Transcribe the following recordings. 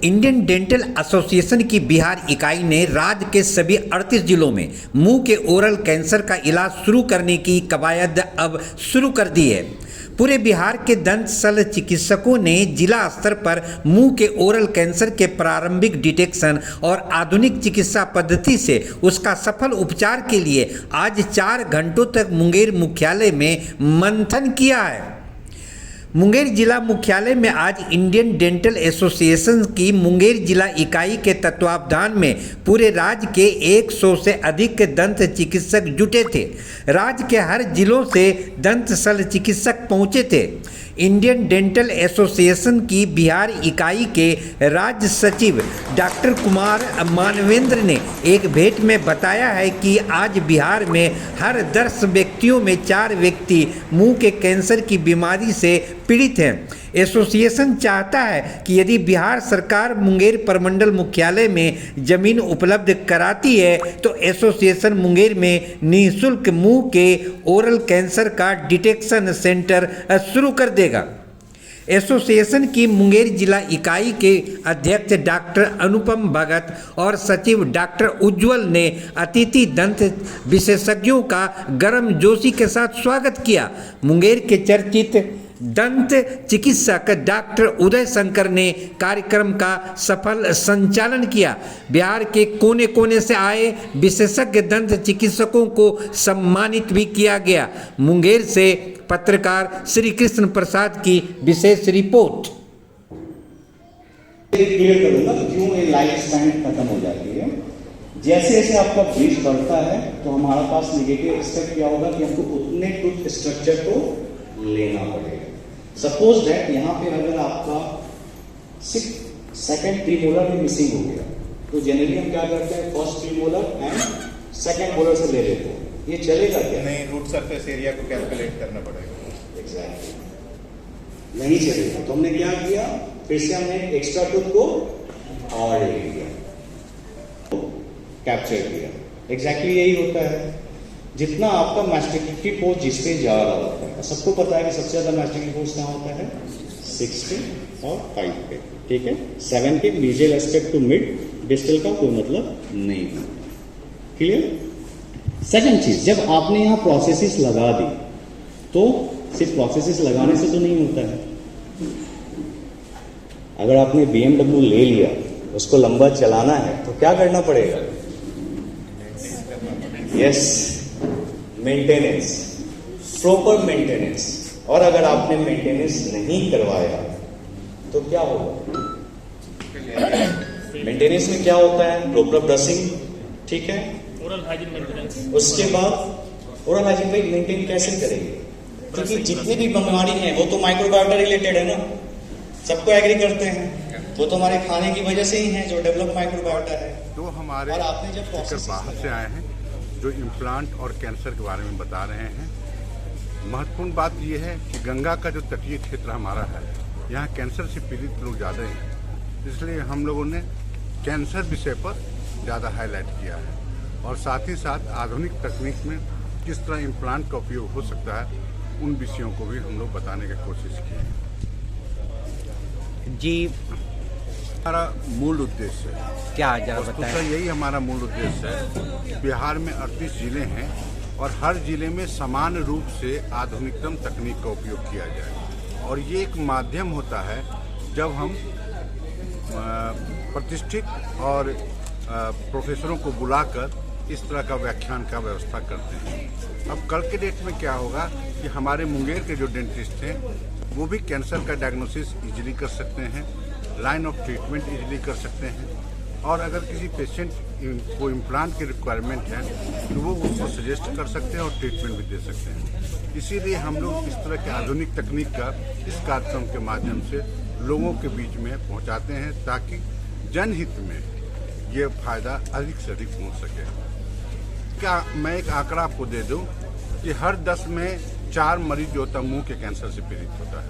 Indian dental association की बिहार इकाई ने राज्य के सभी 38 जिलों में मुंह के ओरल कैंसर का इलाज शुरू करने की कवायद अब शुरू कर दी है। पूरे बिहार के दंत शल्य चिकित्सकों ने जिला स्तर पर मुंह के ओरल कैंसर के प्रारंभिक डिटेक्शन और आधुनिक चिकित्सा पद्धति से उसका सफल उपचार के लिए आज 4 घंटों तक मुंगेर मुख्यालय में मंथन किया है। मुंगेर जिला मुख्यालय में आज इंडियन डेंटल एसोसिएशन की मुंगेर जिला इकाई के तत्वावधान में पूरे राज्य के 100 से अधिक दंत चिकित्सक जुटे थे। राज्य के हर जिलों से दंत शल्य चिकित्सक पहुंचे थे। इंडियन डेंटल एसोसिएशन की बिहार इकाई के राज्य सचिव डॉक्टर कुमार मानवेंद्र ने एक भेंट में बताया है कि आज बिहार में हर 10 व्यक्तियों में 4 व्यक्ति मुंह के कैंसर की बीमारी से पीड़ित हैं। एसोसिएशन चाहता है कि यदि बिहार सरकार मुंगेर प्रमंडल मुख्यालय में जमीन उपलब्ध कराती है तो एसोसिएशन मुंगेर में निःशुल्क मुंह के ओरल कैंसर का डिटेक्शन सेंटर शुरू कर देगा। एसोसिएशन की मुंगेर जिला इकाई के अध्यक्ष डॉक्टर अनुपम भगत और सचिव डॉक्टर उज्जवल ने अतिथि दंत विशेषज्ञों का गर्मजोशी के साथ स्वागत किया। मुंगेर के चर्चित दंत चिकित्सक डॉक्टर उदय शंकर ने कार्यक्रम का सफल संचालन किया। बिहार के कोने कोने से आए विशेषज्ञ दंत चिकित्सकों को सम्मानित भी किया गया। मुंगेर से पत्रकार श्री कृष्ण प्रसाद की विशेष रिपोर्ट। क्लियर करूंगा क्यों ये लाइफ स्पैन खत्म हो जाती है। जैसे जैसे आपका ब्रीच बढ़ता है तो हमारे पास नेगेटिव स्टेप क्या होगा कि हमको उतने टूथ स्ट्रक्चर को लेना पड़ेगा। सपोज दैट यहाँ पे अगर आपका 2nd प्रीमोलर भी मिसिंग हो गया तो जनरली हम क्या करते हैं, first premolar and 2nd molar से ले लेते हैं। ये चलेगा क्या? नहीं, रूट सरफेस एरिया को कैलकुलेट करना पड़ेगा। एग्जैक्टली नहीं चलेगा। तो हमने क्या किया, फिर से हमने एक्स्ट्रा टूथ को और ले लिया, कैप्चर किया। एग्जैक्टली यही होता है। जितना आपका मैस्टिकेटिव फोर्स जिस पे जा रहा होता है, सबको पता है कि सबसे ज्यादा मैस्टिकेटिव फोर्स कहाँ होता है, 6 पे और 5 पे। ठीक है, 7 के medial aspect to mid, distal का कोई मतलब नहीं। क्लियर? सेकंड चीज, जब आपने यहाँ प्रोसेसेस लगा दी तो सिर्फ प्रोसेसेस लगाने से तो नहीं होता है। अगर आपने BMW ले लिया, उसको लंबा चलाना है तो क्या करना पड़ेगा? Yes, maintenance, proper maintenance. और अगर आपने मेंटेनेंस नहीं करवाया तो क्या होगा? मेंटेनेंस में क्या होता है? प्रॉपर ब्रशिंग, ठीक है, ओरल हाइजीन मेंटेनेंस। उसके बाद ओरल हाइजीन में मेंटेन कैसे करेंगे? क्योंकि जितनी भी बीमारी है वो तो माइक्रोबायोटा रिलेटेड है ना, सबको एग्री करते हैं। वो तो हमारे खाने की वजह से ही है जो डेवलप माइक्रोबायोटा है। तो हमारे और आपने जब प्रोसेस बाहर से आए हैं जो इम्प्लांट और कैंसर के बारे में बता रहे हैं। महत्वपूर्ण बात यह है कि गंगा का जो तटीय क्षेत्र हमारा है, यहाँ कैंसर से पीड़ित लोग ज़्यादा हैं, इसलिए हम लोगों ने कैंसर विषय पर ज़्यादा हाईलाइट किया है और साथ ही साथ आधुनिक तकनीक में किस तरह इम्प्लांट का उपयोग हो सकता है उन विषयों को भी हम लोग बताने की कोशिश की है। जी, हमारा मूल उद्देश्य है क्या जरा बताएं? यही हमारा मूल उद्देश्य है। बिहार में 38 जिले हैं और हर जिले में समान रूप से आधुनिकतम तकनीक का उपयोग किया जाए और ये एक माध्यम होता है जब हम प्रतिष्ठित और प्रोफेसरों को बुलाकर इस तरह का व्याख्यान का व्यवस्था करते हैं। अब कल के डेट में क्या होगा कि हमारे मुंगेर के जो डेंटिस्ट हैं वो भी कैंसर का डायग्नोसिस इजीली कर सकते हैं, लाइन ऑफ ट्रीटमेंट इजीली कर सकते हैं और अगर किसी पेशेंट को इम्प्लांट की रिक्वायरमेंट है तो वो उसको सजेस्ट कर सकते हैं और ट्रीटमेंट भी दे सकते हैं। इसीलिए हम लोग इस तरह के आधुनिक तकनीक का इस कार्यक्रम के माध्यम से लोगों के बीच में पहुंचाते हैं ताकि जनहित में ये फायदा अधिक से अधिक पहुँच सके। क्या मैं एक आंकड़ा आपको दे दूँ कि हर 10 में 4 मरीज जो होता है मुँह के कैंसर से पीड़ित होता है।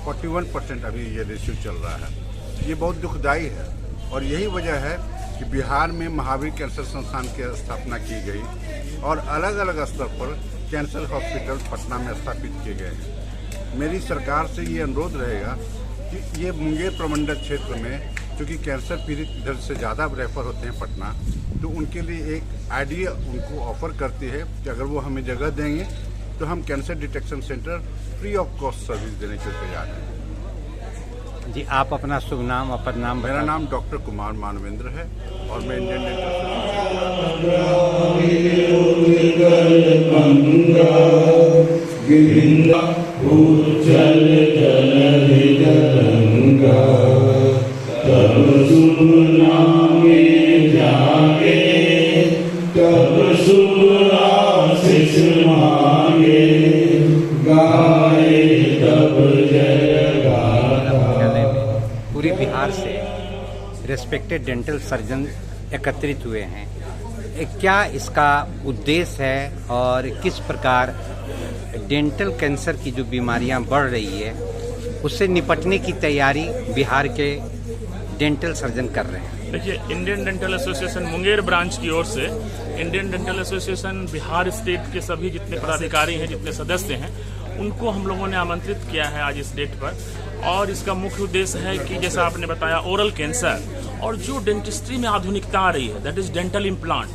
41% अभी ये रेशियो चल रहा है। ये बहुत दुखदायी है और यही वजह है कि बिहार में महावीर कैंसर संस्थान की स्थापना की गई और अलग अलग स्तर पर कैंसर हॉस्पिटल पटना में स्थापित किए गए हैं। मेरी सरकार से ये अनुरोध रहेगा कि ये मुंगेर प्रमंडल क्षेत्र में क्योंकि कैंसर पीड़ित इधर से ज़्यादा रेफर होते हैं पटना, तो उनके लिए एक आइडिया उनको ऑफर करती है कि अगर वो हमें जगह देंगे तो हम cancer detection centre free of cost service देने के तैयार हैं। जी, आप अपना शुभ नाम और पदनाम मेरा बताएं। नाम डॉक्टर कुमार मानवेंद्र है और मैं इंडियन डेंटल पूरे बिहार से रेस्पेक्टेड डेंटल सर्जन एकत्रित हुए हैं। क्या इसका उद्देश्य है और किस प्रकार डेंटल कैंसर की जो बीमारियां बढ़ रही है उससे निपटने की तैयारी बिहार के डेंटल सर्जन कर रहे हैं? देखिए, Indian dental association Munger branch की ओर से Indian dental association Bihar state के सभी जितने पदाधिकारी हैं, जितने सदस्य हैं, उनको हम लोगों ने आमंत्रित किया है आज इस डेट पर। और इसका मुख्य उद्देश्य है कि जैसा आपने बताया, ओरल कैंसर और जो डेंटिस्ट्री में आधुनिकता आ रही है, दैट इज डेंटल इम्प्लांट,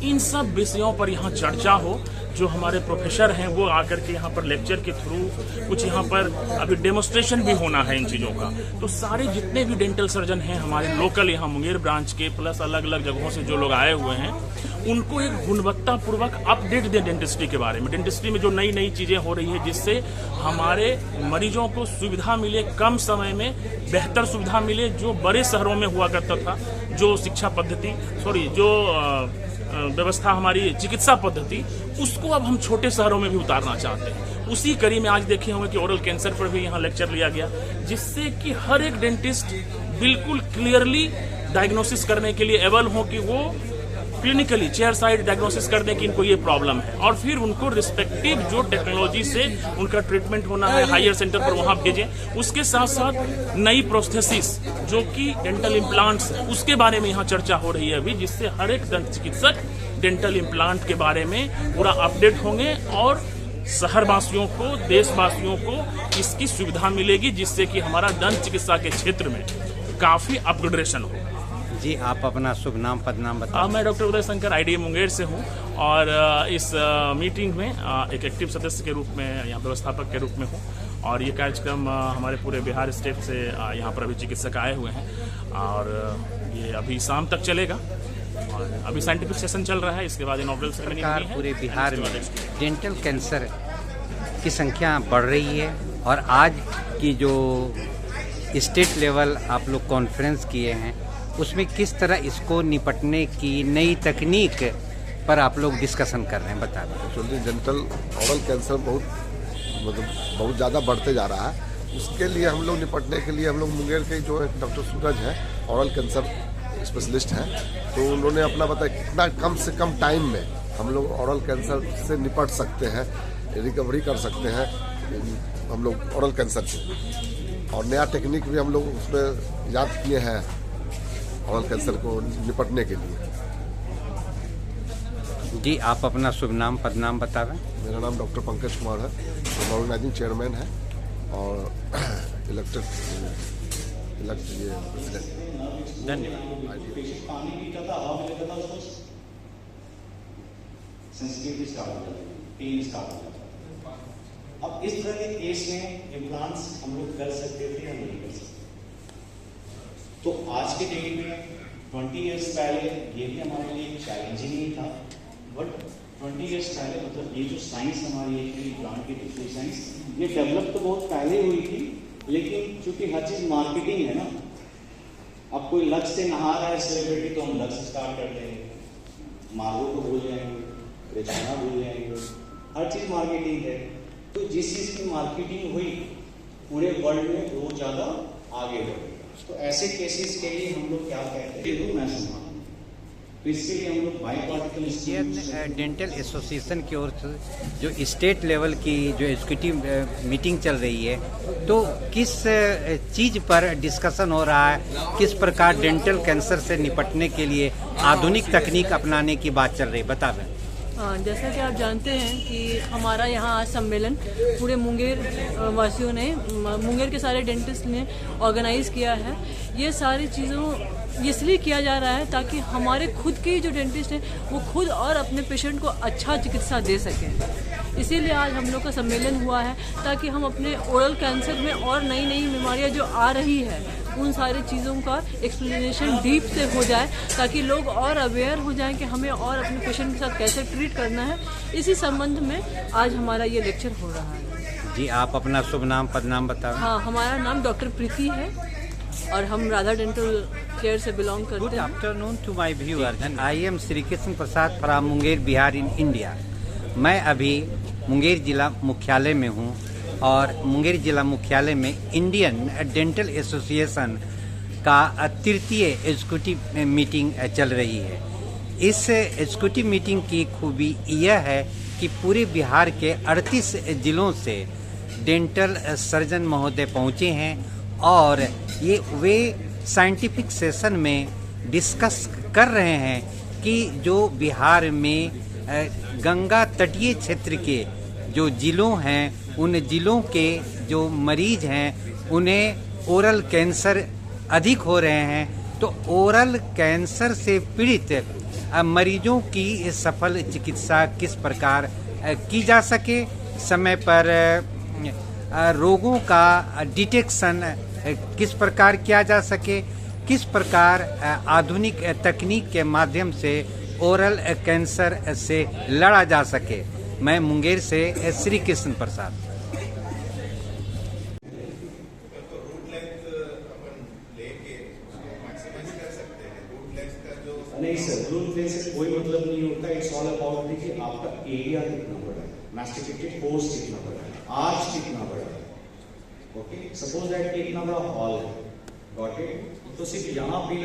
इन सब विषयों पर यहाँ चर्चा हो। जो हमारे प्रोफेसर हैं वो आकर के यहाँ पर लेक्चर के थ्रू कुछ यहाँ पर अभी डेमोन्स्ट्रेशन भी होना है इन चीज़ों का। तो सारे जितने भी डेंटल सर्जन हैं हमारे लोकल यहाँ मुंगेर ब्रांच के, प्लस अलग अलग जगहों से जो लोग आए हुए हैं, उनको एक गुणवत्तापूर्वक अपडेट दें डेंटिस्ट्री के बारे में। डेंटिस्ट्री में जो नई नई चीज़ें हो रही है जिससे हमारे मरीजों को सुविधा मिले, कम समय में बेहतर सुविधा मिले। जो बड़े शहरों में हुआ करता था, जो शिक्षा पद्धति जो व्यवस्था, हमारी चिकित्सा पद्धति, उसको अब हम छोटे शहरों में भी उतारना चाहते हैं। उसी कड़ी में आज देखे होंगे कि ओरल कैंसर पर भी यहाँ लेक्चर लिया गया, जिससे कि हर एक डेंटिस्ट बिल्कुल क्लियरली डायग्नोसिस करने के लिए एबल हो कि वो क्लिनिकली चेयर साइड डायग्नोसिस करने की इनको ये प्रॉब्लम है, और फिर उनको रिस्पेक्टिव जो टेक्नोलॉजी से उनका ट्रीटमेंट होना है हायर सेंटर पर वहाँ भेजें। उसके साथ साथ नई प्रोस्थेसिस जो कि डेंटल इम्प्लांट्स, उसके बारे में यहाँ चर्चा हो रही है अभी, जिससे हर एक दंत चिकित्सक डेंटल इम्प्लांट के बारे में पूरा अपडेट होंगे और शहरवासियों को, देशवासियों को इसकी सुविधा मिलेगी, जिससे कि हमारा दंत चिकित्सा के क्षेत्र में काफी अपग्रेडेशन हो। जी, आप अपना शुभ नाम पदनाम बताएं। मैं डॉक्टर उदय शंकर IDA मुंगेर से हूँ और इस मीटिंग में एक एक्टिव सदस्य के रूप में, यहाँ व्यवस्थापक के रूप में हूँ। और ये कार्यक्रम हमारे पूरे बिहार स्टेट से यहाँ पर अभी चिकित्सक आए हुए हैं और ये अभी शाम तक चलेगा। और अभी साइंटिफिक सेशन चल रहा है, इसके बाद इनॉग्रेशन सेरेमनी है। पूरे बिहार में डेंटल कैंसर की संख्या बढ़ रही है और आज की जो स्टेट लेवल आप लोग कॉन्फ्रेंस किए हैं उसमें किस तरह इसको निपटने की नई तकनीक पर आप लोग डिस्कशन कर रहे हैं, बता दें। एक्चुअली डेंटल ओरल कैंसर बहुत ज़्यादा बढ़ते जा रहा है। उसके लिए हम लोग निपटने के लिए हम लोग मुंगेर के जो डॉक्टर सूरज हैं, ओरल कैंसर स्पेशलिस्ट हैं, तो उन्होंने अपना बताया कितना कम से कम टाइम में हम लोग ओरल कैंसर से निपट सकते हैं, रिकवरी कर सकते हैं हम लोग ओरल कैंसर से। और नया टेक्निक भी हम लोग उसमें याद किए हैं ओरल कैंसर को निपटने के लिए। जी, आप अपना शुभ नाम पदनाम बता दें। मेरा नाम डॉक्टर पंकज कुमार है, तो ऑर्गेनाइजिंग चेयरमैन है और इलेक्टेड धन्यवाद। अब इस तरह के केस में इम्प्लांट्स हम लोग कर सकते थे या नहीं कर सकते? तो आज के डेट में 20 इयर्स पहले ये भी हमारे लिए एक चैलेंजिंग ही था, बट 20 इयर्स पहले मतलब ये जो साइंस हमारी है इम्प्लांट की डिजिटल साइंस, ये डेवलप तो बहुत पहले हुई थी, लेकिन चूंकि हर चीज मार्केटिंग है ना, अब कोई लक्ष्य से नहा रहा है सेलिब्रिटी तो हम लक्ष्य स्टार्ट कर देंगे, मार्गो को भूल जाएंगे, रेखाना भूल जाएंगे, हर चीज मार्केटिंग है। तो जिस चीज की मार्केटिंग हुई पूरे वर्ल्ड में बहुत ज्यादा आगे बढ़ गई। तो ऐसे केसेस के लिए हम लोग क्या कहते हैं, मैं सुना, तो इसके लिए हम लोग बाइपार्टिकल डेंटल एसोसिएशन की ओर से जो स्टेट लेवल की जो एग्जीक्यूटिव मीटिंग चल रही है, तो किस चीज़ पर डिस्कशन हो रहा है, किस प्रकार डेंटल कैंसर से निपटने के लिए आधुनिक तकनीक अपनाने की बात चल रही है, बता दें। जैसा कि आप जानते हैं कि हमारा यहाँ आज सम्मेलन पूरे मुंगेर वासियों ने, मुंगेर के सारे डेंटिस्ट ने ऑर्गेनाइज़ किया है। ये सारी चीज़ों इसलिए किया जा रहा है ताकि हमारे खुद के जो डेंटिस्ट हैं वो खुद और अपने पेशेंट को अच्छा चिकित्सा दे सकें। इसीलिए आज हम लोग का सम्मेलन हुआ है ताकि हम अपने ओरल कैंसर में और नई नई बीमारियाँ जो आ रही है उन सारी चीज़ों का एक्सप्लेनेशन डीप से हो जाए, ताकि लोग और अवेयर हो जाएं कि हमें और अपने पेशेंट के साथ कैसे ट्रीट करना है। इसी संबंध में आज हमारा ये लेक्चर हो रहा है। जी, आप अपना शुभ नाम पद नाम बताओ। हाँ, हमारा नाम डॉक्टर प्रीति है और हम राधा डेंटल केयर से बिलोंग करते हैं। Good afternoon to my viewers. I am Shri Krishna Prasad from Munger, Bihar in India. मैं अभी मुंगेर जिला मुख्यालय में हूँ और मुंगेर जिला मुख्यालय में इंडियन डेंटल एसोसिएशन का तृतीय एग्जीक्यूटिव मीटिंग चल रही है। इस एग्जीक्यूटिव मीटिंग की खूबी यह है कि पूरे बिहार के 38 जिलों से डेंटल सर्जन महोदय पहुँचे हैं और वे साइंटिफिक सेशन में डिस्कस कर रहे हैं कि जो बिहार में गंगा तटीय क्षेत्र के जो जिलों हैं उन जिलों के जो मरीज हैं उन्हें ओरल कैंसर अधिक हो रहे हैं, तो ओरल कैंसर से पीड़ित मरीजों की सफल चिकित्सा किस प्रकार की जा सके, समय पर रोगों का डिटेक्शन किस प्रकार किया जा सके, किस प्रकार आधुनिक तकनीक के माध्यम से ओरल कैंसर से लड़ा जा सके। मैं मुंगेर से श्री कृष्ण प्रसाद। नहीं सर, रूट लेंथ से कोई मतलब नहीं होता। इट्स ऑल अबाउट कि आपका एरिया कितना बड़ा है, मैस्टिकेटेड फोर्स कितना बड़ा है, आर्च कितना बड़ा है। ओके, सपोज दैट कि इतना बड़ा हॉल है, गॉट इट, तो सिर्फ यहाँ भी